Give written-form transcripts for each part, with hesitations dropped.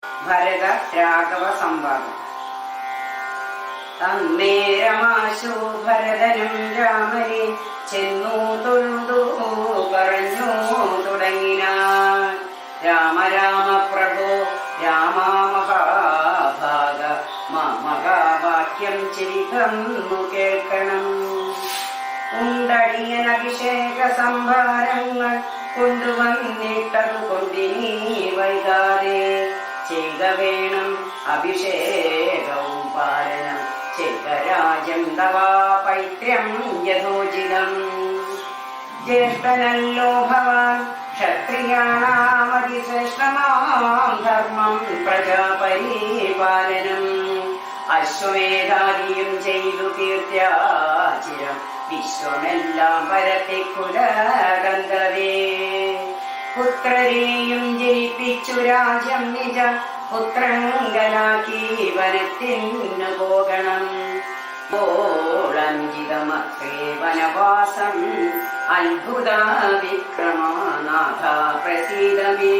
ഭരത രാഘവ സംവാദം. അന്നേരമാശു ഭരതനും രാമനെ ചെന്നു തൊഴുതു പറഞ്ഞു തുടങ്ങിനാൻ. രാമ രാമ പ്രഭോ രാമ മഹാഭാഗ മഹാവാക്യം ചിരിതന്നു കേൾക്കണം. ഉണ്ടടിയൻ അഭിഷേക സംഭാരങ്ങൾ കൊണ്ടുവന്നിട്ടതു കൊണ്ടിനി വൈകാതെ ചെയ്ത വേണം അഭിഷേകവും പാലനം ചെയ്ത രാജം തവാ പൈത്രം യഥോചിതം. ജ്യേഷ്ഠനല്ലോ ഭവാൻ ക്ഷത്രിയാണാമതിശ്രേഷ്ഠമാം ധർമ്മം പ്രജാപരിപാലനം. അശ്വമേധാദിയും ചെയ്തു കീർത്തിയാചിരം വിശ്വമെല്ലാം പരത്തിക്കുലകന്ധവേ. പുത്രരെയും ജയിപ്പിച്ചു രാജ്യം നിജ പുത്രങ്കലാക്കി വനത്തിനു പോകണം. ഓളഞ്ചിതമത്രേ വനവാസം അത്ഭുത വിക്രമനാഥ പ്രസീദമേ.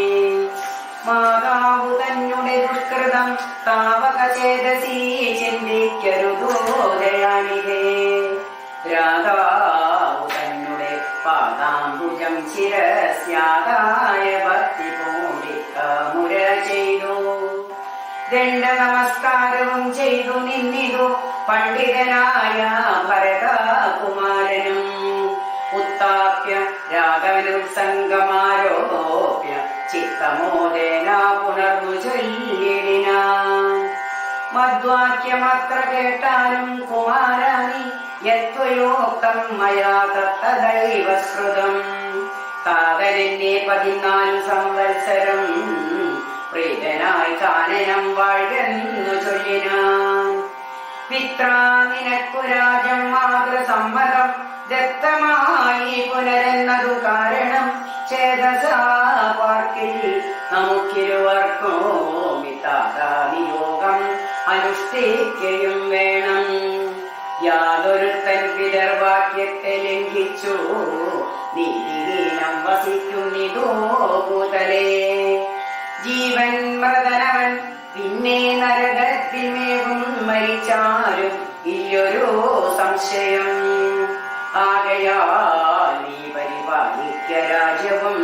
മാതാവു തന്നെ ദുഷ്കൃതം താവക ചേതസി ചിന്തിക്കരുതോ ദയാനിധേ. രാധാവു തന്നെ പാദാംബുജം ശിരസ്യാദായ ഭക്തി പൂണ്ടിമുര ചെയ്തു. ദണ്ഡ നമസ്കാരവും ചെയ്തു നിന്നിതു പണ്ഡിതനായ ഭരതകുമാരനും. ഉത്താപ്യ രാഘവനുത്സംഗമാരോപ്യ ചിത്തമോദേന പുണർന്നു ചൊല്ലിടിനാൻ. മദ്വാക്യമത്ര കേട്ടാലും കുമാരാനി യത്വയോക്തം മയാ തത്തദൈവ ശ്രുതം. താതനെന്നെ 14 സംവത്സരം പ്രീതനായി കാനനം വാഴ്കെന്നു ചൊല്ലിനാൻ. പിത്രാ നിനക്കു രാജം മാതൃസമ്മതം ദത്തമായി പുനരെന്നതു കാരണം ചേതസാ പാർക്കിൽ നമുക്കിരുവർക്കോ മിതാനിയോഗം അനുഷ്ഠിക്കുകയും വേണം. യാതൊരുത്തൻ പിതർവാക്യത്തെ ലംഘിച്ചു നീതിഹീനം വസിക്കുന്നിതോ മുതലേ. ജീവൻ മൃതനവൻ പിന്നെ നരകത്തിമേവും മരിച്ചാലും ഇല്ലൊരു സംശയം. ആകയാൽ നീ പരിപാലിക്ക രാജ്യവും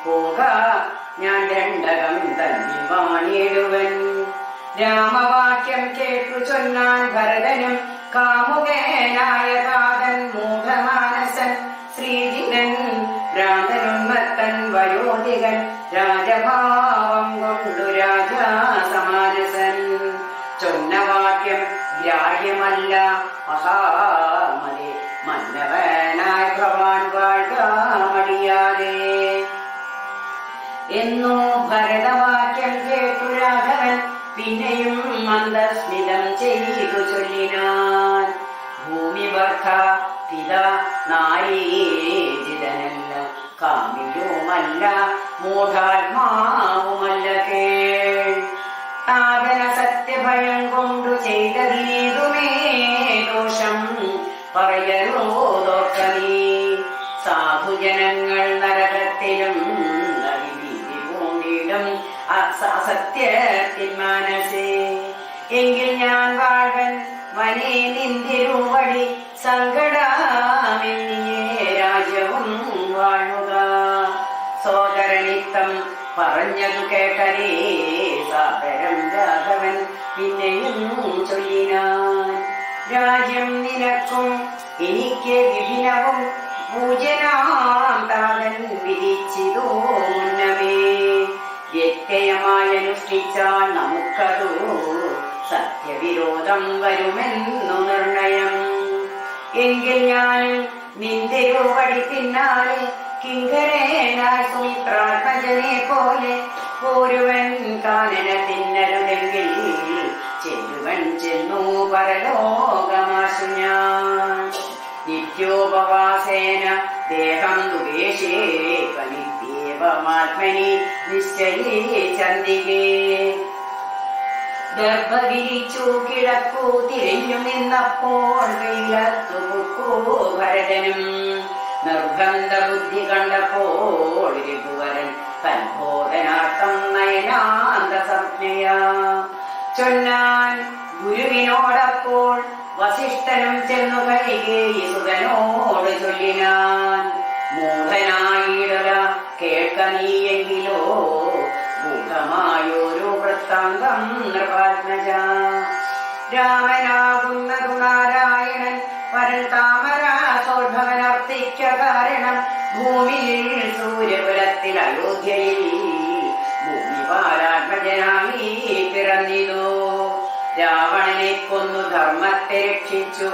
പോക ഞാൻ ദണ്ഡകം തന്നി വാണിടുവൻ. രാമവാക്യം കേട്ടു ചൊന്നാൻ ഭരതനും കാമുകനായ താതൻ മൂഢമാനസൻ ശ്രീജിതൻ ഭ്രാന്തനുന്മത്തൻ വയോധികൻ രാജഭാവം കൊണ്ടു രാജാസമാനസൻ. ചൊന്നവാക്യം ഗ്രാഹ്യമല്ല മഹാമതി മന്നവനായ ഭവാൻ വാഴ്ക മടിയാതെ എന്നു ഭരതവാക്യം കേട്ടു രാഘവൻ പിന്നെയും മന്ദസ്മിതം ചെയ്തു ചൊല്ലിനാൻ. ഭൂമി വർദ്ധ പിത നാരീജിതനല്ല കാമിയുമല്ല മൂഢാത്മാവുമല്ല കേൾ. താതന സത്യഭയം കൊണ്ടു ചെയ്തതീതുമേ ദോഷം പറയരുതോക്ക നീ. സാധുജനങ്ങൾ നരകത്തിലും നദിഭീതി പൂണ്ടിടും അസത്യത്തിൻ മനസ്സേ. എങ്കിൽ ഞാൻ വാഴൻ വനേ നിന്തിരുവടി സങ്കടാമെന്നിയേ രാജ്യവും വാഴുക. സോദരനിത്തം പറഞ്ഞതു കേട്ടരേ സാദരം രാഘവൻ പിന്നെയും ചൊല്ലിനാൻ. രാജ്യം നിനക്കും എനിക്ക് വിഭിന്നവും പൂജനാം താതൻ വിധിച്ചിതോ മുന്നമേ. വ്യത്യയമായനുഷ്ഠിച്ചാൽ നമുക്കതു സത്യവിരോധം വരുമെന്നു നിർണയം. എങ്കിൽ ഞാൻ നിന്തിരുവടി പിന്നാലെ കിങ്കരേനായി സുമിത്രാത്മജനെ പോലെ ഒരുവൻ കാനനത്തിനരുതെങ്കിൽ ചെല്ലുവൻ ചെന്നു പരലോകമാശു ഞാൻ. നിത്യോപവാസേന ദേഹം ദുവേശേ കലിദേവമാത്മനി നിശ്ചയേ ചന്ദികേ. ഗർഭവിരിച്ചു കിഴക്കു തിരിഞ്ഞു നിന്നപ്പോൾ വെയിലത്തു പൊക്കു ഭരതനും. നിർബന്ധ ബുദ്ധി കണ്ടപ്പോൾ രഘുവരൻ തൻബോധനാർത്ഥം നയനാന്ത രാജാജ്ഞയാ ചൊന്നാൻ ഗുരുവിനോടപ്പോൾ വസിഷ്ഠനും ചെന്നു കൈകേയി സുതനോട് ചൊല്ലിനാൻ മൂഢനായിടല കേൾക്ക നീയെങ്കിലോ ഗൂഢമായൊരു വൃത്താന്തം നൃപാത്മജ രാമനാകുന്നതു നാരായണൻ പരൻ താമരാസോദ്ഭവനർത്തിക്ക കാരണം ഭൂമിയിൽ സൂര്യകുലത്തിൽ അയോധ്യയിൽ ഭൂമിപാലാത്മജനായി പിറന്നിതോ രാവണനെ കൊന്നു ധർമ്മത്തെ രക്ഷിച്ചു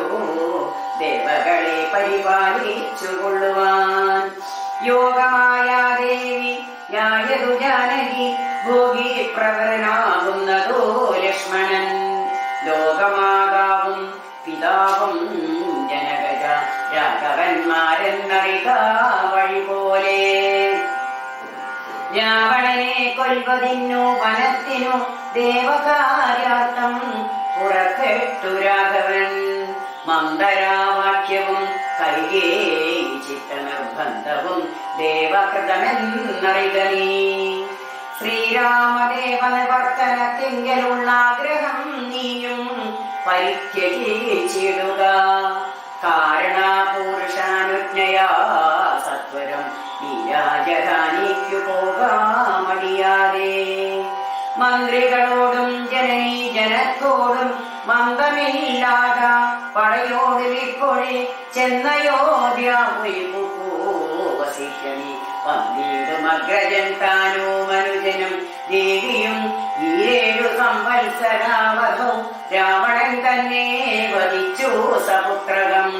ദേവകളെ പരിപാലിച്ചു കൊള്ളുവാൻ യോഗമായ ദേവി ന്യായതു ജാനകി ഭോഗി പ്രവരനാകുന്നതോ ലക്ഷ്മണൻ ലോകമാതാവും പിതാവും ജനകജ രാഘവന്മാരെന്നറിക വഴി പോലെ രാവണനെ കൊൽവതിന്നു വനത്തിനു ദേവകാര്യാർത്ഥം പുറപ്പെട്ടു രാഘവൻ മന്ദരാവാക്യവും കൈകേയി ചിത്തനിർബന്ധവും ദേവകൃതമെന്നറിക നീ ശ്രീരാമദേവ നിവർത്തനത്തിങ്കലുള്ള ആഗ്രഹം നീയും പരിത്യജിച്ചിടുക കാരണപുരുഷാനുജ്ഞയാ സത്വരം ഈ രാജധാനിക്കു പോകാമടിയാതെ മന്ത്രികളോടും ജനനീ ജനത്തോടും മന്ദമില്ലാത പടയോട് വിപ്പൊഴി ചെന്നയോധ്യാവസിക്കണി വന്നീടും അഗ്രജൻ താനോ മനുജനും ദേവിയും ഈ 7 സംവത്സരാവധവും രാവണൻ തന്നെ വധിച്ചു സപുത്രകം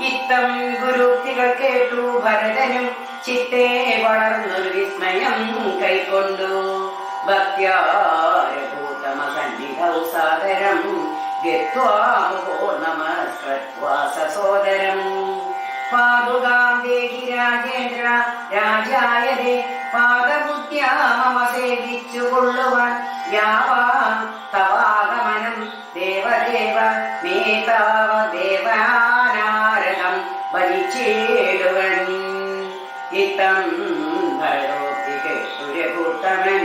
ഇത്തം ഗുരുക്തികൾ കേട്ടു ഭരതനും ചിത്തേ വളർന്നൊരു വിസ്മയം കൈക്കൊണ്ടു ഭക്യാരഭൂതമസന്നിധൗ സാദരം ഗത്വാമുഖോ നമസ്കൃത്വാ സസോദരം പാദുകാം ദേഹി രാജേന്ദ്ര രാജായതേ പാദബുദ്ധ്യാ മമ സേവിച്ചു കൊള്ളുവാൻ യാവാം തവാഗമനം ദേവദേവ മേ താവ ദേവാനാരകം ഭജിച്ചിടുവൻ ഇത്തം ഭരോക്തി കേട്ടു രഘുത്തമൻ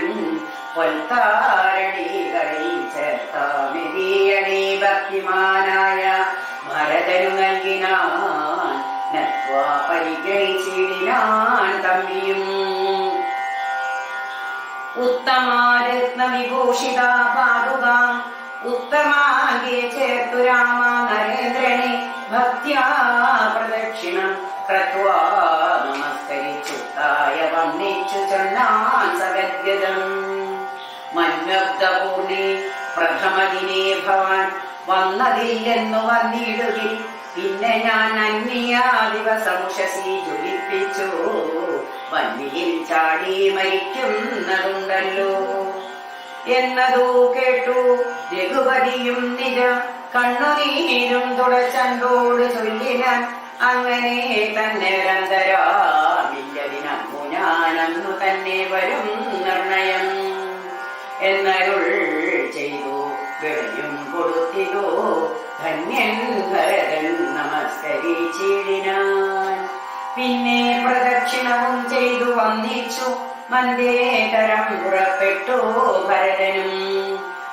പൊൽത്താരടികളിൽ ചേർത്താമെതിയണി ഭക്തിമാനായ ഭരതനു നൽകിനാൻ നത്വാ പരിഗ്രഹിച്ചിടിനാൻ തമ്മിയും ഉത്തമാരത്നവിഭൂഷിത പാതുകാം ഉത്തമാകെ ചേർത്തു രാമ നരേന്ദ്രനെ ഭക്ത്യാ പ്രദക്ഷിണം ക്രത്വാ നമസ്കരിച്ചുത്തായ വന്ദിച്ചു ചൊന്നാൻ സഗദ്ഗതം മന്വബ്ദപൂർണി പ്രഥമദിനേ ഭവാൻ വന്നതില്ലെന്നു വന്നിടുകിൽ പിന്നെ ഞാൻ അന്യ ദിവസമുഷസി ജ്വലിപ്പിച്ചു വന്നിയിൽ ചാടി മരിക്കുന്നതുണ്ടല്ലോ എന്നതു കേട്ടു രഘുപതിയും നിജ കണ്ണുനീരും തുടച്ചണ്ടോട് ചൊല്ലിനാൻ അങ്ങനെ തന്നെ നിരന്തരാമില്ലതിനു ഞാനന്നു തന്നെ വരും നിർണയം എന്നരുൾ ചെയ്തു വിളയും കൊടുത്തിതോ ധന്യൻ ഭരതൻ നമസ്കരിച്ചിടിനാൻ പിന്നെ പ്രദക്ഷിണവും ചെയ്തു വന്ദിച്ചു മന്ദേതരം പുറപ്പെട്ടു ഭരതനും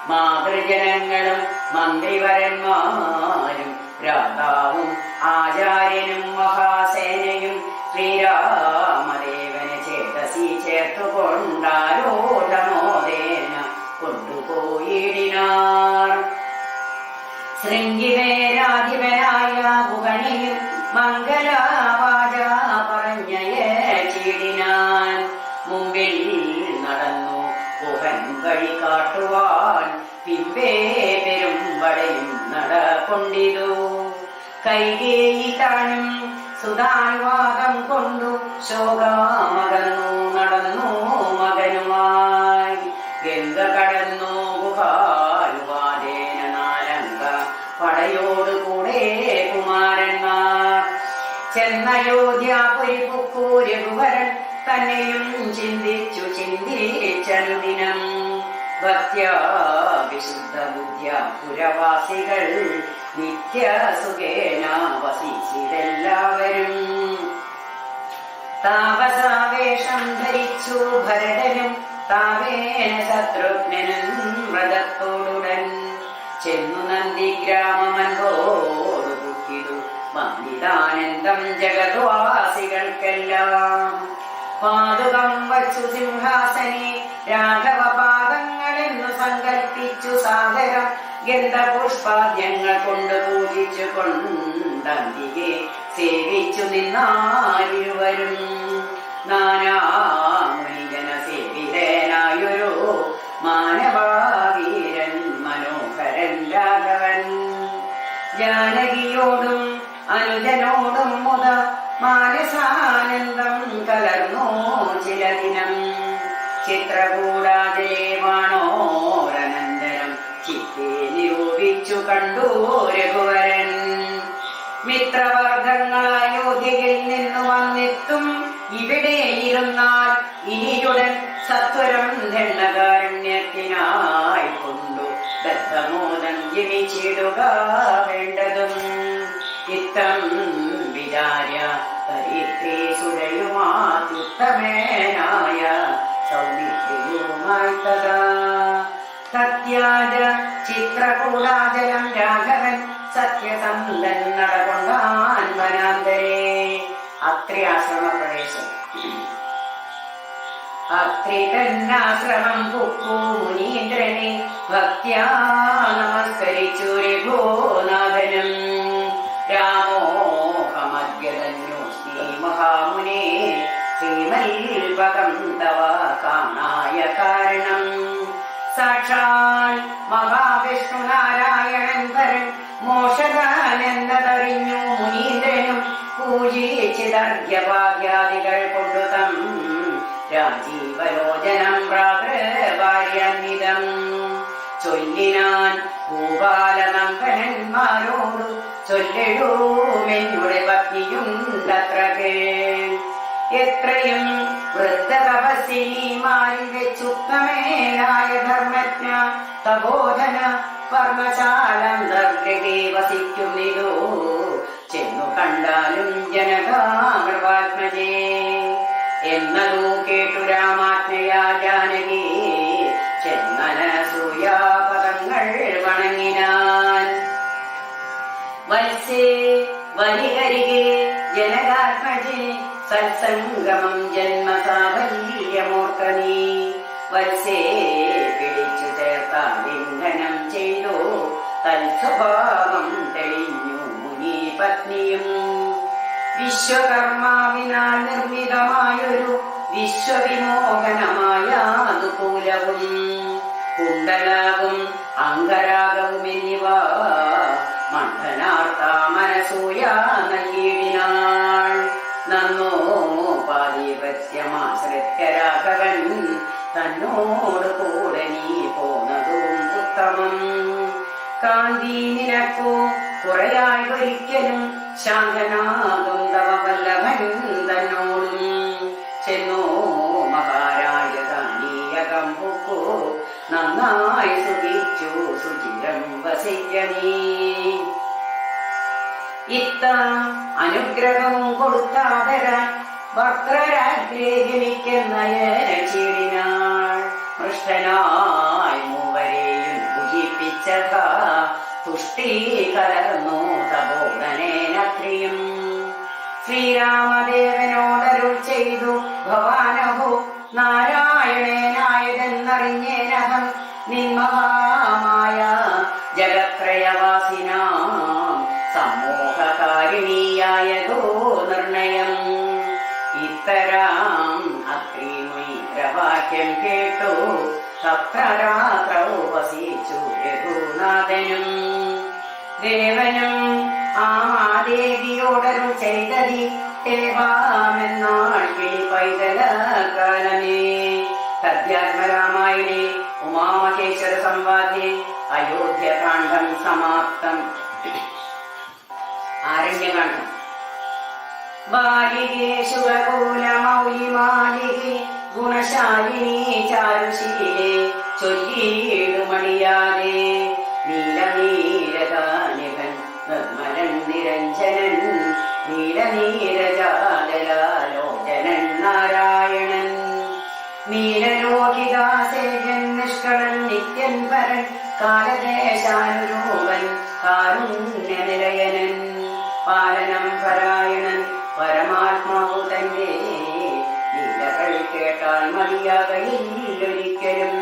മാതൃജനങ്ങളും മന്ത്രിവരന്മാരും രാധാവും ആചാര്യനും മഹാസേനയും ശ്രീരാമദേവന് ചേതസി ചേർത്തുകൊണ്ടാരോധമോദേന കൊണ്ടുപോയിടിനാർ ശൃംഗിവേരാധിപനായ മുഖണിയും മംഗളവാച പറഞ്ഞയച്ചിടിനാൻ മുമ്പിൽ നടന്നു പുകൻ വഴി കാട്ടുവാൻ പിമ്പേ പെരുമ്പടയും നടക്കൊണ്ടിതു കൈകേയി താനും സുധാനുവാദം കൊണ്ടു ശോകാമകന്നു നടന്നു മകനുമായി ഗംഗ കടന്നു ഗുഹാനുവാദേന നാലങ്ക പടയോടുകൂടെ കുമാരന്മാർ ചെന്നയോധ്യാപുരി പുക്കൂ രഘുവരൻ തന്നെയും ചിന്തിച്ചു ചിന്തിച്ചനുദിനം ഭക്ത്യാ വിശുദ്ധ ബുദ്ധ്യ പുരവാസികൾ നിത്യസുഖേന വസിച്ചിതെല്ലാവരും താപസാവേഷം ധരിച്ചു ഭരതനും താവേന ശത്രുഘ്നനും വ്രതത്തോടുടൻ ചെന്നു നന്ദി ഗ്രാമമൻപോടു കുക്കിതു വന്നിതാനന്ദം ജഗദ്വാസികൾക്കെല്ലാം. പാതുകം വച്ചു സിംഹാസനെ രാഘവ പാദങ്ങളെന്നു സങ്കൽപ്പിച്ചു സാദരം ഗന്ധപുഷ്പാദ്യങ്ങൾ കൊണ്ട് പൂജിച്ചു കൊണ്ടന്തികെ സേവിച്ചു നിന്നായിരുവരും. നാനാമുനിജന സേവിതനായൊരു മാനവാവീരൻ മനോഹരൻ രാഘവൻ. ജാനകിയോടും അനുജനോടും മുത മാനസാനന്ദം കലർന്നോ ചില ദിനം. ചിത്രകൂടാജയമാണോരനന്തരം ചിത്തെ നിരൂപിച്ചു കണ്ടു രഘുവരൻ. മിത്രവർഗങ്ങൾ അയോധ്യയിൽ നിന്നു വന്നെത്തും ഇവിടെ ഇരുന്നാൽ ഇനിയുടൻ സത്വരം ദണ്ഡകാരണ്യത്തിനായി കൊണ്ടു ദത്തമോദം ജനിച്ചിടുക വേണ്ടതും. ഇത്തം വിചാര്യ പരിത്രേ സുരയുമാത്യുത്തമേനായ സൗമിത്രിയുമായി തഥാ തത്യാജ ചിത്രകൂടാചലം രാഘവൻ സത്യസന്ധൻ നടകൊണ്ടാൻ വനാന്തരേ. അത്രി ആശ്രമ പ്രദേശം. അത്രി തന്നാശ്രമം പുക്കു മുനീന്ദ്രനെ ഭക്ത്യാ നമസ്കരിച്ചു രഘുനാഥനും. രാമോഹമദ്യതന്യോസ്മി മഹാമുനെ ശ്രീമൽപദം തവ കാണായ കാരണം. സാക്ഷാൽ മഹാവിഷ്ണു നാരായണൻ പരൻ മോഷകാനെന്നതറിഞ്ഞു മുനീന്ദ്രനും പൂജിച്ചിതർഘ്യപാദ്യാദികൾ കൊണ്ടു തം രാജീവലോചനം പ്രാതൃഭാര്യാന്വിതം ചൊല്ലിനാൻ ഭൂപാലനന്ദനന്മാരോടു ചൊല്ലിടൂമെന്നുടെ പത്നിയുണ്ടത്ര കേൾ. എത്രയും വൃദ്ധതപസ്സിനിമാരിൽ വെച്ചുത്തമേനായ ധർമ്മജ്ഞ തപോധന പർമ്മശാലന്തർഗൃഹേ വസിക്കുന്നിതോ ചെന്നു കണ്ടാലും ജനകാമൃപാത്മജേ എന്നതു കേട്ടു രാമാജ്ഞയാ ജാനകി ചെന്നനസൂയാപദങ്ങൾ വണങ്ങിനാൻ. വത്സേ വലികരികെ ജനകാത്മജേ സത്സംഗമം ജന്മസാഫല്യമോർക്കനീ. വത്സേ പിടിച്ചു ചേർത്താലിംഗനം ചെയ്തു തൽസ്വഭാവം തെളിഞ്ഞു മുനി പത്നിയും. വിശ്വകർമാവിനാൽ നിർമ്മിതമായൊരു വിശ്വവിമോഹനമായ അനുകൂലവും കുണ്ടലാവും അംഗരാഗവും എന്നിവ മണ്ഡനാർത്ത മനസൂയാ നൽകിയിടിനാൾ. നന്നോപാധിപത്യമാശ്രിത്യ രാഘവൻ തന്നോട് കൂടെ നീ പോന്നതും ഉത്തമം. കാന്തി നിനക്കോ കുറയായി ഒരിക്കലും ശാന്തനാകും തവ വല്ലഭൻ തന്നോടും. ചെന്നോ മഹാരാജ കാനീയകം പൊക്കോ നന്നായി സുഖിച്ചു സുചിരം വസിക്ക നീ. ഇത്ത അനുഗ്രഹവും കൊടുത്താതരാൻ വക്രരാജ്ഞേ ജനിക്കുന്നയച്ചിടിനാൾ. മൃഷ്ടനായി മൂവരെയും പൂജിപ്പിച്ചത തുഷ്ടി കലർന്നു തപോധനേനത്രിയും. ശ്രീരാമദേവനോടരുൾ ചെയ്തു ഭവാനഹോ നാരായണേനായതെന്നറിഞ്ഞേനഹം നിന്മഹാമായ ജഗത്രയവാസിനാം സമൂഹകാരിണീയായതോ നിർണയം. ഇത്തരാം അത്രിമുനിഗ്രവാക്യം കേട്ടു തത്ര രാത്രൗ വസിച്ചു രഘുനാഥനും. ദേവനും ആ മാദേവിയോടരുൾ ചെയ്തതി േവാമെന്നാൾ കിളി പൈതല കാലമേ. തദ്യാത്മരാമായണേ ഉമാമഹേശ്വര സംവാദേ അയോധ്യകാണ്ഡം സമാപ്തം. ആരണ്യകാണ്ഡം. ബാലികേ ശുഭകൂലമൗലിമാലികേ ഗുണശാലിനി ചാരുശീലേ ചൊല്ലിയിടുമണിയാതെ നീലനീരകാനികൻ നിർമ്മലൻ നിരഞ്ജനൻ നീലനീരജാലലോചനൻ നാരായണൻ നീലൻ പുരോഹിതാസേവ്യൻ നിഷ്കളൻ നിത്യൻ പരൻ കാലദേശാനുരൂപൻ കാരുണ്യനിലയനൻ പാലനം പരായണൻ പരമാത്മാവു തന്റെ ലീലകൾ കേട്ടാൽ മതിയാകയില്ലൊരിക്കലും.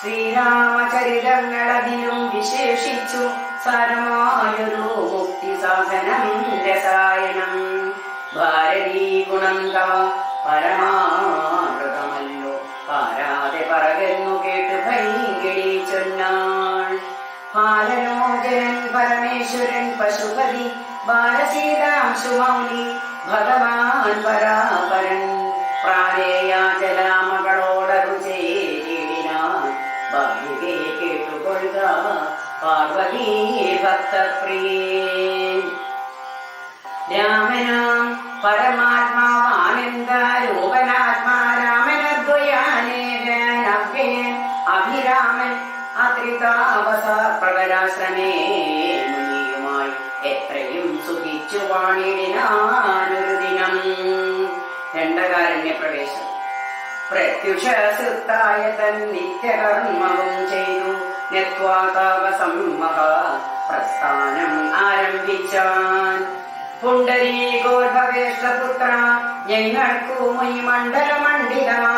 ശ്രീരാമചരിതങ്ങളതിനും വിശേഷിച്ചു സാരമായൊരു മുക്തി സാധനം രസായനം. ഭാരതീ ഗുണം തവ പരമാമൃതമല്ലോ പാരാതെ പറകെന്നു കേട്ടു ഭൈങ്കിളി ചൊന്നാൾ. ബാലലോചനൻ പരമേശ്വരൻ പശുപതി ബാലസീതാംശുമൗലി ഭഗവാൻ പരാപരൻ പ്രാരേയാചലാമകളോടു ചേരിടിനാൻ ബാലികെ കേട്ടുകൊള്ളുക പാർവതീ ഭക്തപ്രിയേ. രാമനാം പരമാത്മാവാനന്ദരൂപനാത്മാ രാമനദ്വയാനേകനവ്യയൻ അഭിരാമൻ അത്രിതാവസ പ്രവരാശ്രമേ മുനിയുമായി എത്രയും സുഖിച്ചു വാണിടിനാനൊരു ദിനം. ദണ്ഡകാരണ്യ പ്രവേശം. പ്രത്യുഷസുത്തായ തൻ നിത്യകർമ്മവും ചെയ്തു നെത്വാതാവസംമഹ പ്രസ്ഥാനം ആരംഭിച്ചാൻ. പുണ്ടരീകോദ്ഭവേഷ്ടപുത്ര ഞങ്ങൾക്കു ഈ മണ്ഡലമണ്ഡിതമാ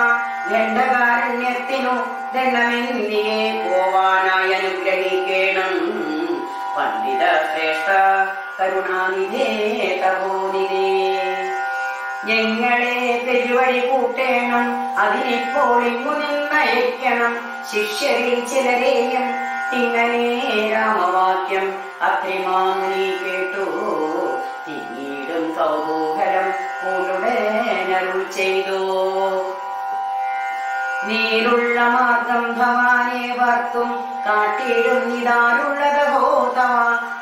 ദണ്ഡകാരണ്യത്തിനു ദണ്ഡമെന്നിയെ പോവാനായി അനുഗ്രഹിക്കേണം. പണ്ഡിത ശ്രേഷ്ഠ കരുണാനിധേ തപോനിധേ ഞങ്ങളെ പെരുവഴി കൂട്ടേണം. അതിനിപ്പോൾ ഇങ്ങു നിന്നയക്കണം ശിഷ്യരിൽ ചിലരെയും. ഇങ്ങനെ രാമവാക്യം അത്രിമാമുനി കേട്ടു പിന്നീടും കൗതൂഹലം പൂണ്ടുടനരുൾ ചെയ്തു. നീരുള്ള മാർഗം ഭവാനെ വർത്തും കാട്ടിയിടുന്നിതാരുള്ളത് ഹോതവ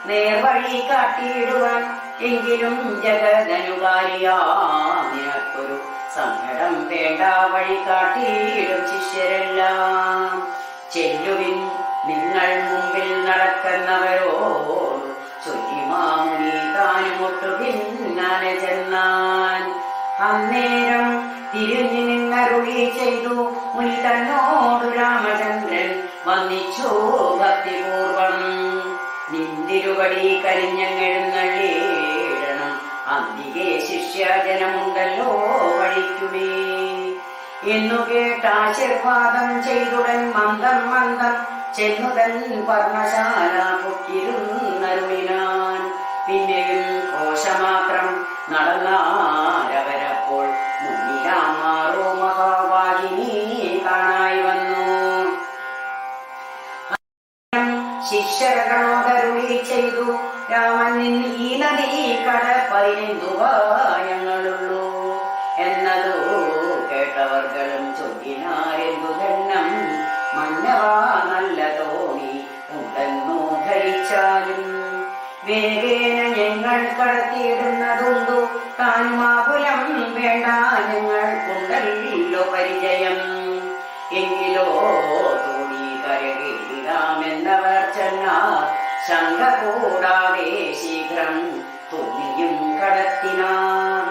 നേർവഴി കാട്ടിയിടുവാൻ. എങ്കിലും ജഗദനുകാരിയാ നിനക്കൊരു സങ്കടം വേണ്ട വഴി കാട്ടിയിടും ശിഷ്യരെല്ലാം. ചെല്ലുവിൻ നിങ്ങൾ മുമ്പിൽ നടക്കുന്നവരോട് ചൊല്ലിമാമുനി താനുമൊട്ടു പിന്നാലെ ചെന്നാൻ. അന്നേരം തിരിഞ്ഞു നിന്നരുളി ചെയ്തു മുനി തന്നോടു രാമചന്ദ്രൻ വന്നിച്ചു ഭക്തിപൂർവം. നിന്തിരുവടി കരിഞ്ഞെഴുന്നള്ളിയിടണം അന്തികെ ശിഷ്യജനമുണ്ടല്ലോ വഴിക്കുമേ എന്നു കേട്ടാശീർവാദം ചെയ്തുടൻ മന്ദം മന്ദം ചെന്നുതൻ പർണശാല പൊക്കിരുന്നരുളിനാൻ. പിന്നെയും കോശമാത്രം നടന്നാരവരപ്പോൾ മുന്നിലാമാറോ മഹാവാഹിനി കാണായി വന്നു. ശിഷ്യകളോടരുളി ചെയ്തു രാമൻ ഈ നദി കടപ്പതിനെന്തു ഭയങ്ങളുള്ളൂ എന്നതു കേട്ടവർകളും ചൊല്ലിനാരെന്തു ദണ്ഡം മന്നവാ നല്ല തോണി ഉണ്ടെന്നു ധരിച്ചാലും. വേഗേന ഞങ്ങൾ കടത്തിയിടുന്നതുണ്ടു താനുമാകുലം വേണ്ട ഞങ്ങൾക്കുണ്ടല്ലോ പരിചയം. എങ്കിലോ തോണി കരകേറാമെന്നവർ ചെന്നാൽ ശങ്ക കൂടാതെ ശീഘ്രം തോണിയും കടത്തിനാർ.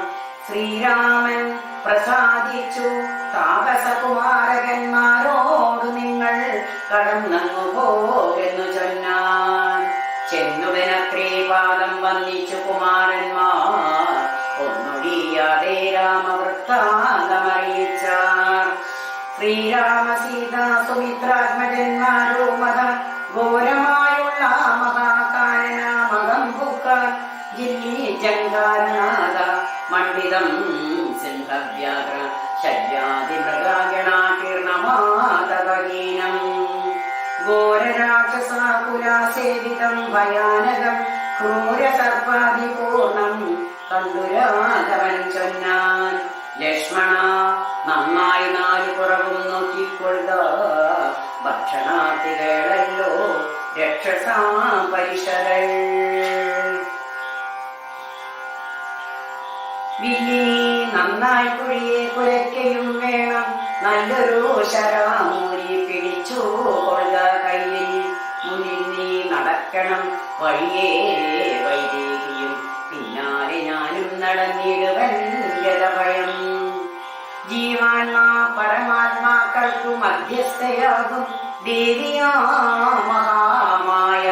ശ്രീരാമൻ പ്രസാദിച്ചു താപസകുമാരകന്മാരോടു നിങ്ങൾ കടന്നങ്ങു പോകെന്നു ചൊന്നാൻ. ചെന്നുടനത്രേ പാദം വന്നിച്ചു കുമാരന്മാർ ഒന്നൊഴിയാതെ രാമവൃത്താന്തമറിയിച്ചാർ. ശ്രീരാമ സീതാ സുമിത്രാത്മജന്മാരോ മത ഘോരമായുള്ള മഹാകാരണമകം ഭൂക്ക ജില്ലി ജങ്കാരനാഥ മണ്ഡിതം സിംഹവ്യാഘ്ര ശല്യാതിമൃഗാഗണാകീർണമാതവഹീനം. ഘോരരാക്ഷസാകുലാസേവിതം ഭയാനകം ക്രൂരസർപ്പാതിപൂർണം കണ്ടു രാഘവൻ ചൊന്നാൻ. ലക്ഷ്മണ നന്നായി നാലു പുറവും നോക്കിക്കൊള്ളുക ഭക്ഷണാർത്ഥികളല്ലോ രക്ഷസാം പരിഷകൾ. വില്ലി നന്നായി കുഴിയെ കുലയ്ക്കയും വേണം നല്ലൊരു ശരാമൂരി പിടിച്ചു കൊള്ളുക കയ്യിൽ. മുന്നിൽ നീ നടക്കണം വഴിയേ വൈദേഹിയും പിന്നാലെ ഞാനും നടന്നിടുവൻ യഥഭയം. ജീവ ജീവാത്മാ പരമാത്മാക്കൾക്കു മധ്യസ്ഥയാകും ദേവിയാ മഹാമായ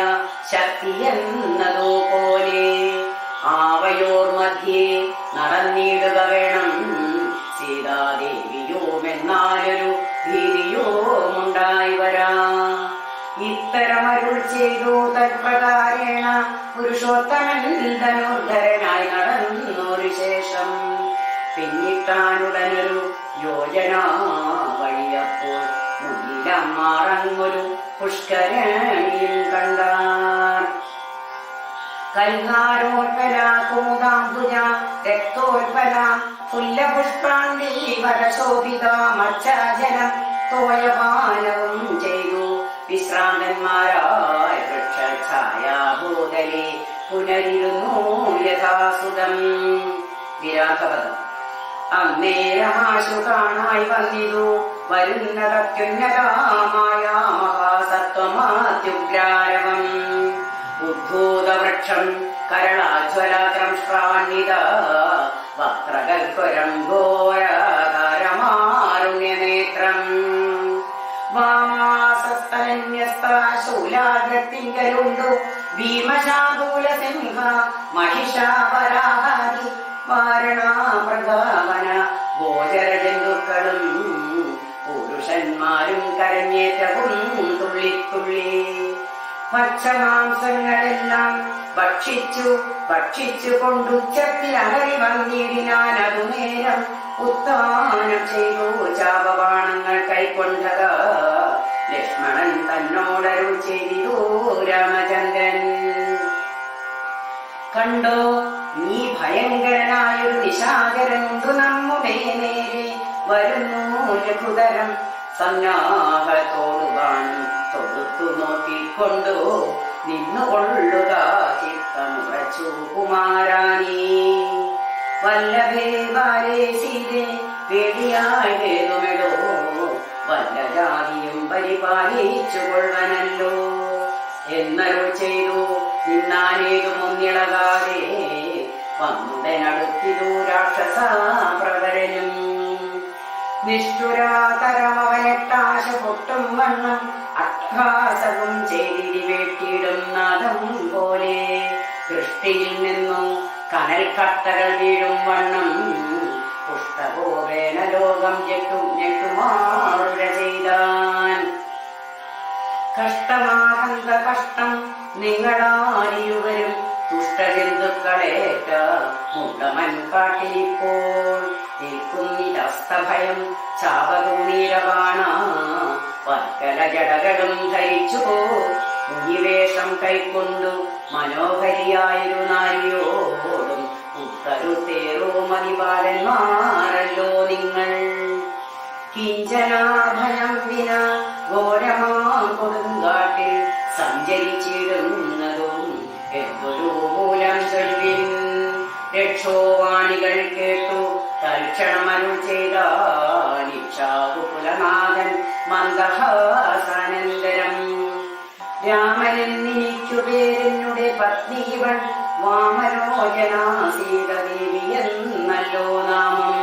ശക്തി എന്നതുപോലെ ആവയോർ മധ്യേ നടന്നിടുക വേണം സീതാദേവിയോമെന്നാലൊരു ഭീതിയോമുണ്ടായി വരാ. ഇത്തരമരുൾ ചെയ്തു തത്പ്രകാരേണ പുരുഷോത്തമൻ ധനുർധരനായി നടന്നൊരു ശേഷം പിന്നിട്ടാനുടനൊരു യോജന വഴിയപ്പോൾ മുന്നിലമ്മാറങ്ങൊരു പുഷ്കരണിയും കണ്ടാർ. കൽഹാരോൽപല കുമുദാംബുജ രക്തോൽപല ഫുല്ലപുഷ്പാണ്ടി വരശോഭിത മത്സരജലം തോയപാനവും ചെയ്തു വിശ്രാന്തന്മാരായ വൃക്ഷഛായാഭൂതലേ പുനരിരുന്നു യഥാസുതം. വിരാഗവതം. അന്നേരമാശു കാണായി വന്നിതു വരുന്നതത്യുന്നതമായ മഹാസത്വമാത്യുഗ്രാരവം ഉദ്ഭൂതവൃക്ഷം കരളാജ്വലദ്രംഷ്ട്രാണ്വിത വക്രകൽപരം ഘോരകാരമാരുണ്യനേത്രം വാമാസസ്തനന്യസ്തശൂലാഗ്രത്തിങ്കലുണ്ടു ഭീമശാദൂല സിംഹ മഹിഷാപരാഹാരി വാരണാമൃഗാവന ഗോചരജന്തുക്കളും പുരുഷന്മാരും കരഞ്ഞേറ്റവും തുള്ളിത്തുള്ളി ഭക്ഷമാംസങ്ങളെല്ലാം ഭക്ഷിച്ചു കൊണ്ടുച്ചത്തിൽ അലറി വന്നിടിനാൻ അതു നേരം ഉത്താനം ചെയ്തു ചാപബാണങ്ങൾ കൈക്കൊണ്ടത് ലക്ഷ്മണൻ തന്നോടരുൾ ചെയ്തു രാമചന്ദ്രൻ. കണ്ടോ നീ ഭയങ്കരനായൊരു നിശാചരനുണ്ടു നമ്മുടെ നേരെ വരുന്നു ലഘുതരം സന്നാഹത്തോടു കാണും തൊടുത്തു നോക്കിക്കൊണ്ടു നിന്നുകൊള്ളുക ചിത്തമുറച്ചു കുമാരാനീ. വല്ലഭേ ബാലേ സീതേ പേടിയായതുമെടോ വല്ല ജാതിയും പരിപാലിച്ചു കൊള്ളനല്ലോ എന്നരുൾ ചെയ്തു. നിന്നാനേതു മുന്നിളകാതെ വന്നുടനടുത്തിതു രാക്ഷസ പ്രവരനും. നിഷ്ഠുരാതരമവനെട്ടാശ പൊട്ടും വണ്ണം അട്ടഹാസവും ചെയ്തിരി വെട്ടിയിടും നാദം പോലെ ദൃഷ്ടിയിൽ നിന്നു കനൽ കട്ടകൾ വീഴും വണ്ണം പുഷ്ടപോവേന ലോകം ഞെട്ടുമാറുര ചെയ്താൻ. കഷ്ടമാകന്ത കഷ്ടം നിങ്ങളാരിയുവരും ദുഷ്ടജന്തുക്കളേറ്റ മുണ്ടമൻ കാട്ടിലിപ്പോൾ നിൽക്കുന്നിതസ്തഭയം ചാപതൂണീരവാണ വൽക്കല ജടകളും ധരിച്ചു മുനിവേഷം കൈക്കൊണ്ടു മനോഹരിയായൊരു നാരിയോടും ഉത്തരുത്തേറോ മതിപാലന്മാരല്ലോ നിങ്ങൾ. കിഞ്ചനാഭയം വിന ഘോരമാം കൊടുങ്കാട്ടിൽ സഞ്ചരിച്ചിടുന്നതും എന്തൊരു മൂലം ചൊല്ലിൻ. രക്ഷോവാണികൾ കേട്ടു തൽക്ഷണമരുൾ ചെയ്താലിക്ഷാകുലനാഥൻ മന്ദഹാസാനന്തരം. രാമനെന്നിനിക്കു പേരെന്നുടെ പത്നിവൾ വാമലോചനാ സീതദേവി എന്നല്ലോ നാമം.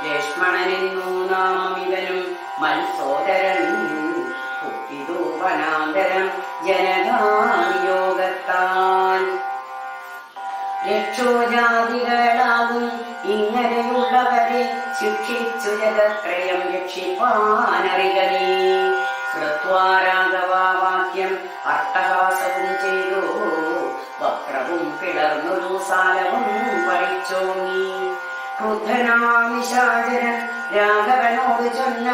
ലക്ഷ്മണനെന്നു നാമം ഇവനും മത്സോദരൻ പുത്തിതു വനാന്തരം ജനകാനിയോഗത്താൽ. രക്ഷോജാതികളാകും ഇങ്ങനെയുള്ളവരെ ശിക്ഷിച്ചു ജഗത്രയം രക്ഷിപ്പാനറിക നീ. ശ്രുത്വാ രാഘവാക്യം അട്ടഹാസവും ചെയ്തു വക്രവും പിളർന്നൊരു സാലവും പറിച്ചോങ്ങി. ക്രുദ്ധനാമിശാചരൻ രാഘവനോട് ചൊന്ന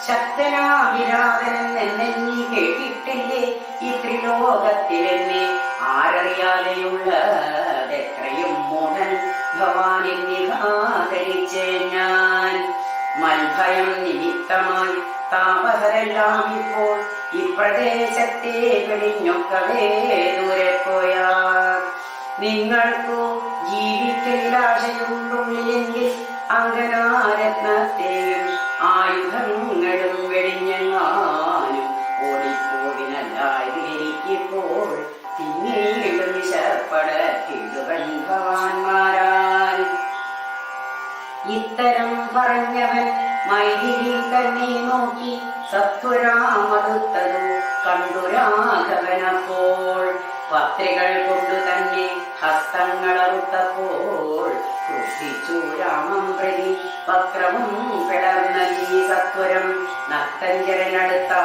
ശക്തനാവിരാതനൻ എന്നെ നീ കേട്ടിട്ടില്ലേ? ഈ ത്രിലോകത്തിലെന്നെ ആരറിയാതെയുള്ളതെത്രയും മോഹൻ ഭവാനിൽ നിരാകരിച്ചേ ഞാൻ. മൽഭയം നിമിത്തമായി താപസരെല്ലാം ഇപ്പോൾ ഇപ്രദേശത്തെ വെടിഞ്ഞൊക്കവേ ദൂരെ പോയാൽ നിങ്ങൾക്കു ജീവിക്കലാശയുള്ളിലെങ്കിൽ അങ്കനാരത്നത്തെയും ആയുധങ്ങളും വെടിഞ്ഞെങ്ങാനും ഓടിപ്പോവിനല്ലായത് എനിക്കിപ്പോൾ പിന്നീട് വിശപ്പടക്കിടുവൻ ഭവാന്മാരാൽ. ഇത്തരം പറഞ്ഞവൻ തന്നെ നോക്കി സത്വരാമടുത്തതു കണ്ടു രാഘവനപ്പോൾ പത്രികൾ കൊണ്ടു തന്നെ ഹസ്തങ്ങളറുത്തപ്പോൾ ക്രുദ്ധിച്ചു രാമം പ്രതി വക്രവും പിളർന്നീ സത്വരം നക്തഞ്ചരനടുത്താനതോ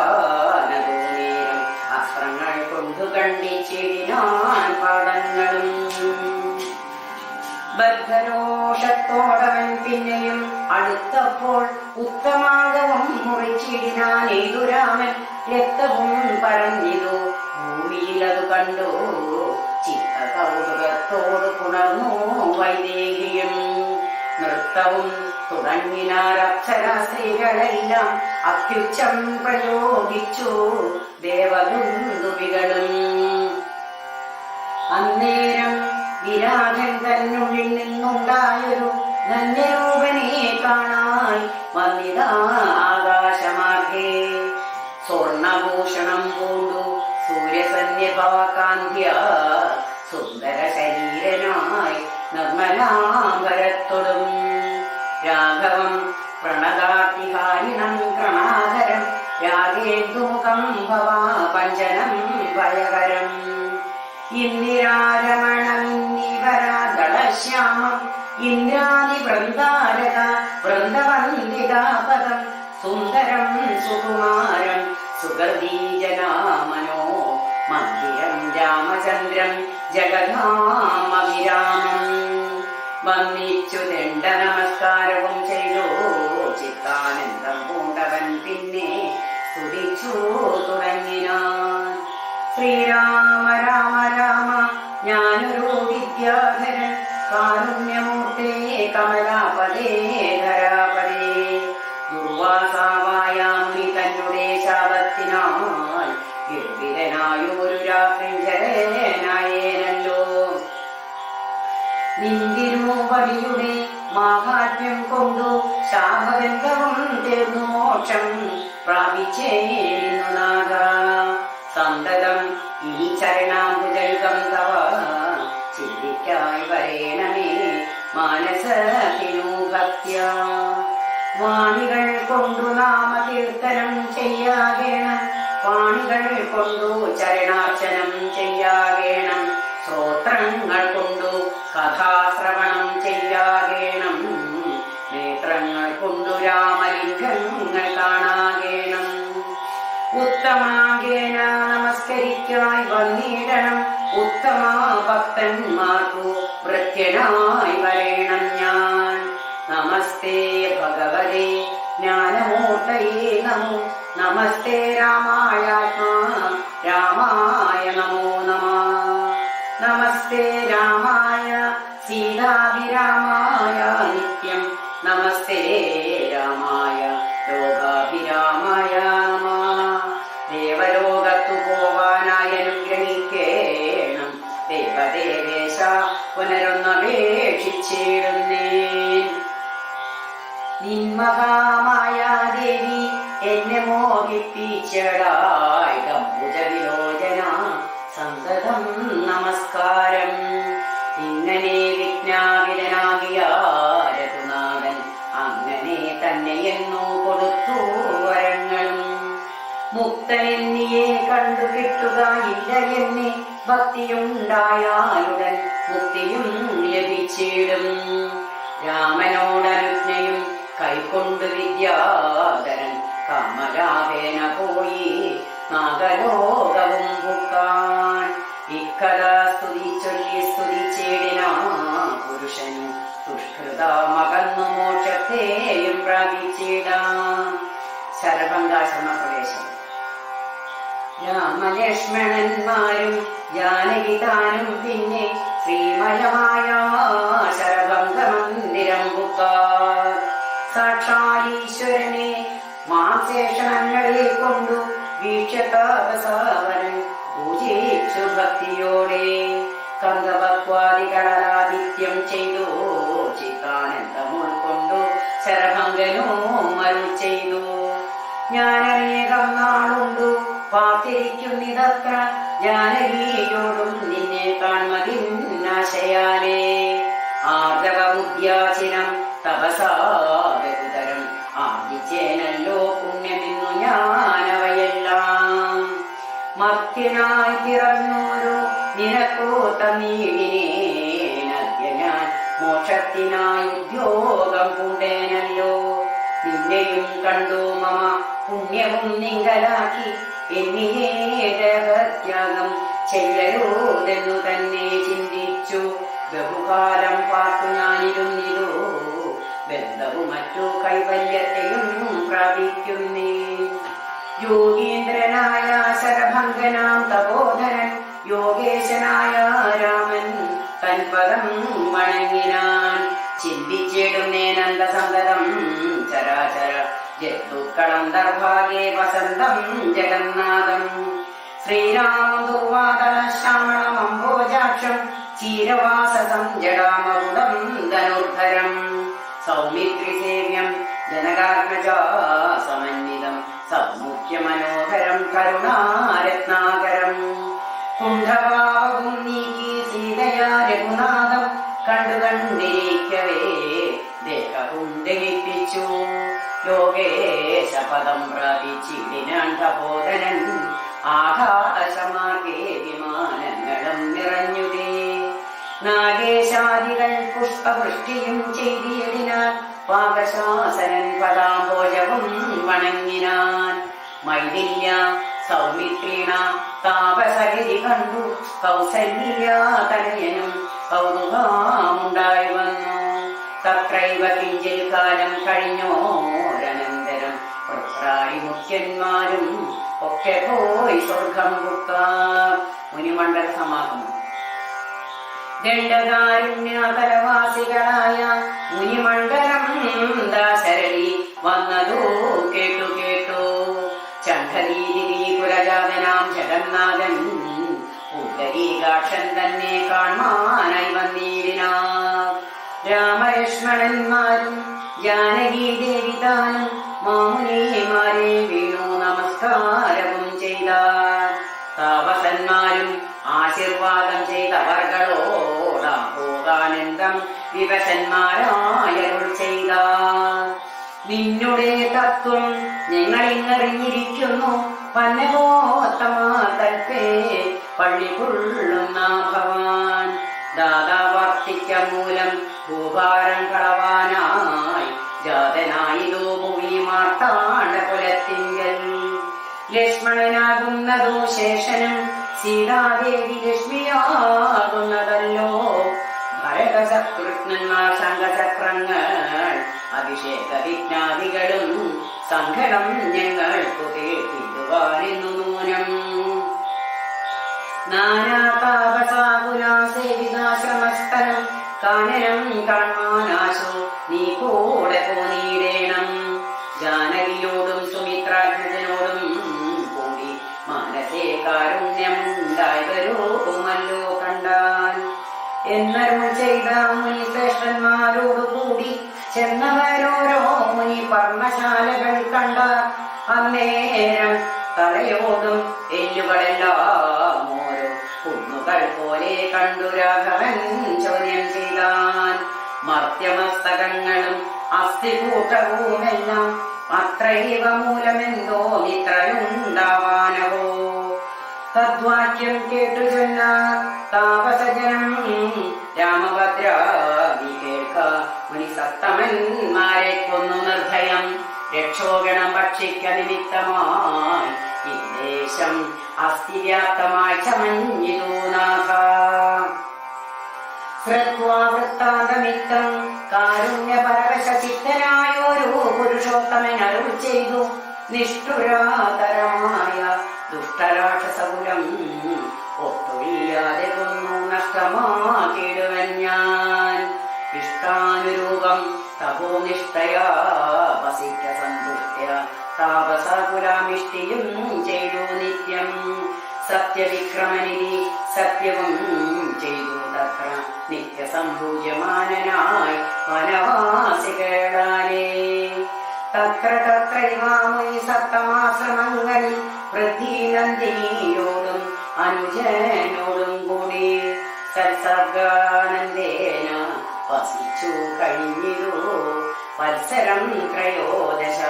നേരം അസ്ത്രങ്ങൾ കൊണ്ടു കണ്ടിച്ചിടിനാൻ പാടങ്ങളും ബദ്ധരോഷത്തോടവൻ പിന്നെയും അടുത്തപ്പോൾ ഉത്തമാംഗവും മുറിച്ചിടിനാൻ ഏതുരാമൻ രക്തവും പറഞ്ഞിതു ഭൂമിയിലതു കണ്ടു ചിത്ത കൗതുകത്തോട് പുണർന്നു വൈദേഹിയും നൃത്തവും തുടങ്ങിനാർ അപ്സര സ്ത്രീകളെല്ലാം അത്യുച്ചം പ്രയോഗിച്ചു ദേവദുന്ദുഭികളും അന്നേരം വിരാജൻ തന്നുള്ളിൽ നിന്നുണ്ടായൊരു ധന്യരൂപനെ കാണാൻ വന്നിതാ ആകാശമാർഗേ സ്വർണഭൂഷണം പൂണ്ടു സൂര്യസന്യഭാകാന്ത്യ സുന്ദര ശരീരനായി നിർമ്മലാംബരത്തൊടും രാഘവം പ്രണതാതിഹാരിണം പ്രണാകരം രാഗേന്ദുമുഖം ഭവാ പഞ്ചനം ഭയകരം ഇന്ദിരാരമണമിന്നിവരാദളശ്യാമം ഇന്ദ്രാദി വൃന്ദാരക വൃന്ദവന്ദിതാപദം സുന്ദരം സുകുമാരം സുഗർദീജനാമനോ മന്ദിരം രാമചന്ദ്രം ജഗന്നാമവിരാമം വന്ദിച്ചു ദണ്ഡ നമസ്കാരവും ചെയ്തു ചിത്താനന്ദം പൂണ്ടവൻ പിന്നെ സ്തുതിച്ചു തുടങ്ങിനാൻ ശ്രീരാമ രാമ രാമ ഞാനൊരു വിദ്യാധരൻ കാരുണ്യമൂർത്തേ കമലാപദേ ധരാപദേ ദുർവാസാവായാമി തന്നുടെ ശാപത്തിനാൽ ഗംഭീരനായൊരു രാത്രിഞ്ചരനായേനല്ലോ നിന്തിരുവടിയുടെ മാഹാത്മ്യം കൊണ്ടു ശാപഗന്ധവും തീർന്നു മോക്ഷം പ്രാപിച്ചേരുന്നു നാഗ സന്തതം ഈ ചരണാംബുജൽകം തവ ചിന്തിക്കായി വരേണമേ മാനസത്തിനു ഭക്ത്യ വാണികൾ കൊണ്ടു നാമകീർത്തനം ചെയ്യാകേണം വാണികൾ കൊണ്ടു ചരണാർച്ചനം ചെയ്യാകേണം ശ്രോത്രങ്ങൾ കൊണ്ടു കഥാശ്രവണം ചെയ്യാകേണം നേത്രങ്ങൾ കൊണ്ടു രാമലിംഗങ്ങൾ കാണാകേണം ഉത്തമാകേന നമസ്കരിക്കായി വന്നിടണം ഉത്തമ ഭക്തന്മാർക്കു വൃത്യനായി വരേണം ഞാൻ നമസ്തേ ഭഗവതേ ജ്ഞാനമൂർത്തയേ നമോ നമസ്തേ രാമായാത്മാ രാമായ നമോ നമഃ നമസ്തേ രാമായ സീതാഭിരാമായ നിത്യം നമസ്തേ രാമായ ലോകാഭിരാമായ നമഃ ദേവലോകത്തു പോവാനായി അനുഗ്രഹിക്കേണം ദേവദേവേശ പുനരൊന്നപേക്ഷിച്ചിടുന്നേൻ നിന്മഹാമായാദേവി എന്നെ മോഹിപ്പിച്ചടായി ഗംഭുജവിലോചന സന്തതം നമസ്കാരം ഇങ്ങനെ വിജ്ഞാപിതനാകിയ രഘുനാഥൻ അങ്ങനെ തന്നെയെന്നു കൊടുത്തു വരങ്ങളും മുക്തനെന്നിയെ കണ്ടു കിട്ടുക ഇല്ല എന്നെ ഭക്തിയുണ്ടായാലുടൻ മുക്തിയും ലഭിച്ചിടും രാമനോടനുജ്ഞയും കൈക്കൊണ്ടു വിദ്യാധരൻ കാമരാവേന പോയി നാഗലോകവും പുക്കാൻ ഇക്കഥ സ്തുതി ചൊല്ലി സ്തുതിച്ചേടിനാ പുരുഷനും ദുഷ്കൃതമകന്നു മോക്ഷത്തെയും പ്രാപിച്ചിടാം ശരഭംഗാശ്രമ പ്രവേശം രാമലക്ഷ്മണന്മാരും ജാനകിതാനും പിന്നെ ശ്രീമയമായ ശരഭംഗ മന്ദിരം പുക്കാർ സാക്ഷാലീശ്വരനെ മാംസേഷണങ്ങളെ കൊണ്ടു വീക്ഷതാപസാവരൻ പൂജിച്ചു ഭക്തിയോടെ കങ്കഭക്വാദികളാദിത്യം ചെയ്തു ചിത്താനന്ദം ഉൾക്കൊണ്ടു ശരഭംഗനോ മരുൾ ചെയ്തു ഞാനനേകം നാളുണ്ടു പാത്തിരിക്കുന്നിതത്ര ജാനകിയോടും നിന്നെ കാൺമതിന്നാശയാലേ ആർദ്രവ ബുദ്ധ്യാചിനം തപസാ ബഹുതരം ആർജിച്ചേനല്ലോ ഞാനവയെല്ലാം. മർത്യനായി പിറന്നോരോ നിനക്കോ തന്നീടിനേനദ്യ ഞാൻ മോക്ഷത്തിനായി ഉദ്യോഗം പൂണ്ടേനല്ലോ. നിന്നെയും കണ്ടു മമ പുണ്യവും നിങ്കലാക്കി എന്നിലേ ദേഹത്യാഗം ചെയ്യരുതെന്നു തന്നെ ചിന്തിച്ചു. ബഹുകാലം പാർത്തു ഞാനിരുന്നിരു ബന്ധവും മറ്റു കൈവല്യത്തെയും പ്രാപിക്കുന്നേ. യോഗീന്ദ്രനായ ശരഭംഗനാം തപോധരൻ യോഗേശനായ രാമൻ തൻപദം വണങ്ങിനാൻ. ചിന്തിച്ചിടുന്നേനന്ദസന്തതം ചരാചര ജന്തുക്കളും ദർഭാഗേ വസന്തം ജഗന്നാഥം. ശ്രീരാമം ദുർവാദന ശ്യാമളമംഭോജാക്ഷം ചീരവാസസം ജടാമകുടം ധനുർധരം. സൗമിത്രിസേവ്യം ജനകാത്മജാ സമന്വിതം സൗമുഖ്യമനോഹരം കരുണാരത്നാകരം. കുണ്ഠഭാവവും നീക്കി സീതയാ രഘുനാഥം കണ്ടു കണ്ടിരിക്കവേ ദേഹവും ദഹിപ്പിച്ചു. യോഗേശപദം പ്രാപിച്ചിടിനാൻ തപോധനൻ. ആകാശമാർഗേ വിമാനങ്ങളും നിറഞ്ഞുതേ. നാഗേശാദികൾ പുഷ്പവൃഷ്ടിയും ചെയ്തിടിനാൻ. പാകശാസനൻ പദാംബോജവും വണങ്ങിനാൻ. മൈഥില്യ സൗമിത്രീണ താപസഗിരി കണ്ടു കൗസല്യ തനയനും കൗതുകമുണ്ടായി വന്നു. തത്രൈവ കിഞ്ചിൽ കാലം കഴിഞ്ഞോരനന്തരം പുത്രാരി മുഖ്യന്മാരും ഒക്കെ പോയി സ്വർഗം പുക്കാർ. മുനിമണ്ഡല സമാഗമം. ദണ്ഡകാരുണ്യതലവാസികളായ മുനിമണ്ഡലം ദാശരളി വന്നതു കേട്ടു കേട്ടു. ചണ്ഡലീതി കുലജാതനാം ജഗന്നാഥൻ പുണ്ടരീകാക്ഷൻ തന്നെ കാണാനായി വന്നിടിനാർ. രാമലക്ഷ്മണന്മാരും ജാനകി ദേവി താനും മാമുനിമാരെ വീണു നമസ്കാരവും ചെയ്താർ. താപസന്മാരും ആശീർവാദം ചെയ്തവർകളോടാം പോകാനന്ദം വിവശന്മാരായരുൾ ചെയ്താർ. നിന്നുടെ തത്വം ഞങ്ങളിന്നറിഞ്ഞിരിക്കുന്നു. പന്നഗോത്തമാതൽപേ പള്ളികൊള്ളുന്ന ഭവാൻ. ദാതാവർത്തിക്ക മൂലം ഭൂഭാരം കളവാനായി ജാതനായിതോ ഭൂമി മാർത്താണ്ഡ കുലത്തിങ്കൽ. ലക്ഷ്മണനാകുന്നതോ ശേഷനും സീതാദേവി ലക്ഷ്മിയാകുന്നതല്ലോ. ഭരതശത്രുഘ്നന്മാർ ശംഖചക്രങ്ങൾ അഭിഷേക വിജ്ഞാതികളും സങ്കടം ഞങ്ങൾക്കു കേട്ടിടുവാനെന്നു നൂനം. നാനാതാപസാകുലാസേവിതാശ്രമസ്ഥലം കാനനം കാണാനാശോ നീ കൂടെ പോനീടേണം. ജാനകിയോടും സുമിത്രാത്മജനോടും കൂടി മനസേ കാരുണ്യം ഉണ്ടായി വരുമല്ലോ കണ്ടാൽ. എന്നരുൾ ചെയ്ത മുനി ശ്രേഷ്ഠന്മാരോടുകൂടി ചെന്നവരോരോ മുനി പർണശാലകൾ കണ്ട. അന്നേരം തലയോടും എല്ലുകളെല്ലാം ഓരോ കുന്നുകൾ പോലെ കണ്ടു രാഘവൻ ചോദ്യം ചെയ്താൻ. മർത്യമസ്തകങ്ങളും അസ്ഥികൂട്ടവുമെല്ലാം അത്രൈവ മൂലമെന്തോ ഇത്രയുണ്ടാവാനവോ. തദ്വാക്യം കേട്ടു ചൊന്നാർ താപസജനം രാമഭദ്രാദി കേൾക്ക. മുനി സത്തമന്മാരെ കൊന്നു നിർഭയം രക്ഷോഗണം ഭക്ഷിക്ക നിമിത്തമായി ഈ ദേശം അസ്ഥിവ്യാപ്തമായി ചമഞ്ഞിതു നാഥ. ശ്രുത്വാ വൃത്താന്തമിത്തം കാരുണ്യപരവശചിത്തനായൊരു പുരുഷോത്തമൻ അരുൾ ചെയ്തു. നിഷ്ഠുരാതരമായ ദുഷ്ടരാക്ഷസകുലം ഒട്ടുമില്ലാതെ കൊന്നു നഷ്ടമാക്കിടുവൻ ഞാൻ. ഇഷ്ടാനുരൂപം തപോനിഷ്ഠയാ വസിക്ക സന്തുഷ്ട്യ താപസകുലാമിഷ്ടിയും ചെയ്തു നിത്യം. സത്യവിക്രമനിധി സത്യവും ചെയ്തു തത്ര നിത്യസംഭൂജ്യമാനനായി വനവാസികളാലേ. തത്ര തത്രൈവാമുനി സപ്തമാശ്രമങ്ങളിൽ പൃഥ്വീനന്ദിനിയോടും അനുജനോടും കൂടി സത്സർഗാനന്ദേന വസിച്ചു കഴിഞ്ഞിരു വത്സരം ത്രയോദശ.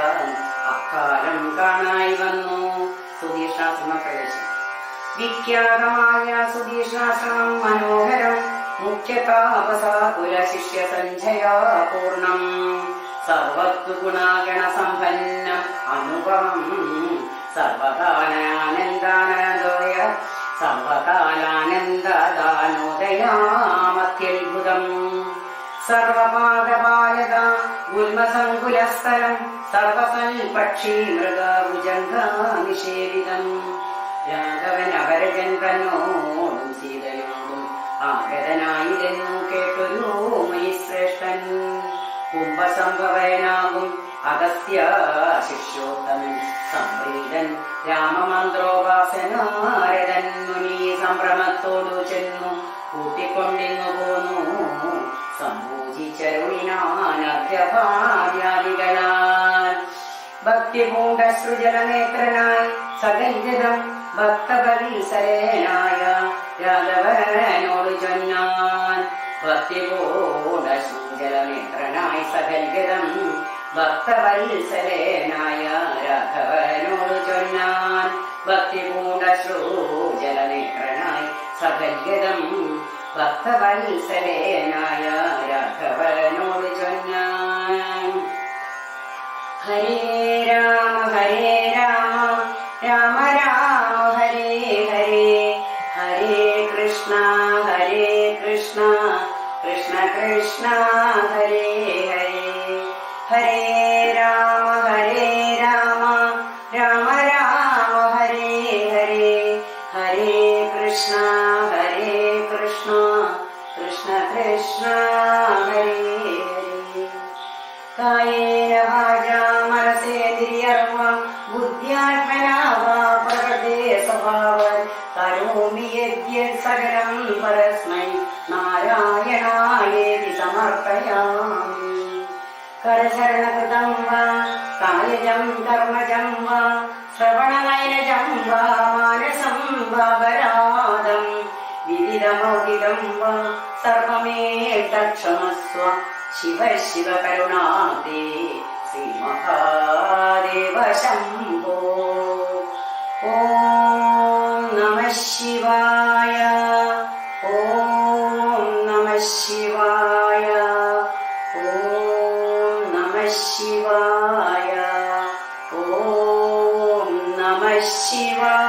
കാലം കാണായി വന്നു. സുധീഷ്ണാശ്രമ പ്രവേശനം. വിഖ്യാതമായ സുധീഷ്ണാശ്രമം മനോഹരം, മുഖ്യതാപസാകുല ശിഷ്യ സഞ്ജയാ പൂർണം, സർവത്തു ഗുണാഗണ സമ്പന്നം അനുപമം, സർവകാലാനന്ദദാനോദയാമത്യത്ഭുതം, സർവപാദപാലക ഗുൽമസങ്കുലസ്ഥലം, സർവസൽപക്ഷി മൃഗഭുജംഗനിഷേവിതം. രാഘവൻ അപരജൻ തന്നോടും സീതയോടും ആഗതനായിരെന്നു കേട്ടൊരു മയിശ്രേഷ്ഠൻ, കുംഭസംഭവനാകും അഗസ്ത്യ ശിഷ്യോത്തമൻ, സംപ്രീതൻ രാമമന്ത്രോപാസനാരദൻ മുനി സംഭ്രമത്തോടു ചെന്നു കൂട്ടിക്കൊണ്ടിങ്ങു പോന്നു. സംഭൂജിച്ചരുളിനാനർഘ്യഭാര്യാദികളാൽ ഭക്തിപൂണ്ട സൃജനനേത്രനായി സകൽജനം ഭക്തപരിസരനായ രാഘവനോട് ചൊന്നാൻ. ഭക്തിപൂണ്ട സൃജനനേത്രനായി സകൽജനം ഭക്തവത്സലേനായ രാഘവനോട് ചൊന്നാൻ. ഭക്തിപൂണ്ട സൃജനനേത്രനായി സകൽജനം ഭക്തവത്സലേനായ രാഘവനോട് ചൊന്നാൻ. ഹരേ രാമ രാമ രാമ ഹരേ ഹരേ, ഹരേ കൃഷ്ണ കൃഷ്ണ കൃഷ്ണ ഹരേ ഹരേ, ഹരേ രാമ രാമ രാമ ഹരേ ഹരേ, ഹരേ കൃഷ്ണ കൃഷ്ണ കൃഷ്ണ ഹരേ ഹരേ. കായേന വാചാ മനസേന്ദ്രിയർവാ ബുദ്ധ്യാത്മനാ വാ പ്രകൃതേ സ്വഭാവം കരോമി യദ്യത് സകലം പരസ്മൈ നാരായണായേതി സമർപ്പയാമി. കരചരണകൃതം വാ കായജം കർമ്മജം വാ ശ്രവണനയനജം വാ മാനസം വാപരാധം വിവിധമൗദിതം വാ സർവമേ തക്ഷമസ്വ ശിവ ശിവ കരുണാതേ ശ്രീ മഹാദേവ ശംഭോ. ഓം നമഃ ശിവായ, ഓം നമഃ ശിവായ, ഓം നമഃ ശിവായ, ഓം നമഃ ശിവായ.